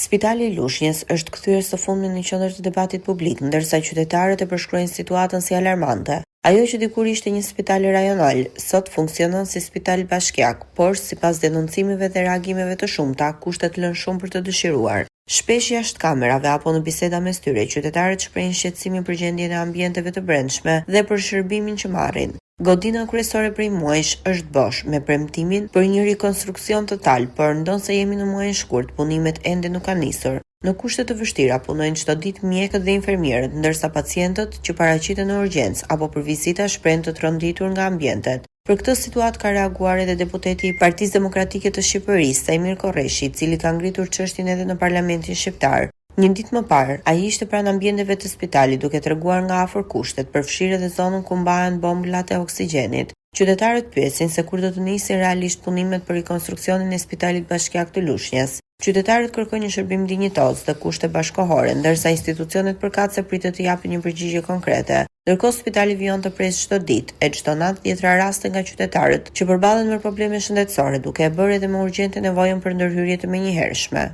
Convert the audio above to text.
Spitali i Lushnjës është kthyer së fundmi në qendër të debatit publik, ndërsa qytetarët e përshkruajnë situatën si alarmante. Ajo që dikur ishte një spital rajonal, sot funksionon si spital bashkiak, por sipas denoncimeve dhe reagimeve të shumta, kushtet lënë shumë për të dëshiruar. Shpesh jashtë kamerave apo në biseda mes tyre, qytetarët shprehin shqetësimin për gjendjen e ambienteve të brendshme dhe për shërbimin që marrin. Godina kryesore prej muajsh është bosh, me premtimin për një rikonstruksion total, por ndonse jemi në muajin shkurt, punimet ende nuk kanë nisur. Në kushte të vështira punojnë çdo ditë mjekët dhe infermierët, ndërsa pacientët që paraqiten në urgjencë apo për vizita shprehen të tronditur nga ambientet. Për këtë situatë ka reaguar edhe deputeti i Partisë Demokratike të Shqipërisë, Sajmir Korreshi, i cili ka ngritur çështjen edhe në Parlamentin shqiptar. Një ditë më parë, ai ishte pranë ambienteve të spitalit duke treguar nga afër kushtet, përfshirë edhe zonën ku mbahen bombullat e oksigjenit. Qytetarët pyesin se kur do të nisin realisht punimet për rikonstruksionin e Spitalit Bashkiak të Lushnjës. Qytetarët kërkojnë një shërbim dinjitoz dhe kushte bashkëkohore, ndërsa institucionet përkatëse pritet të japin një përgjigje konkrete. Ndërkohë spitali vijon të presë çdo ditë e çdo natë dhjetra raste nga qytetarët që përballen me probleme shëndetësore, duke e bërë edhe më urgjente nevojën për ndërhyrje të menjëhershme.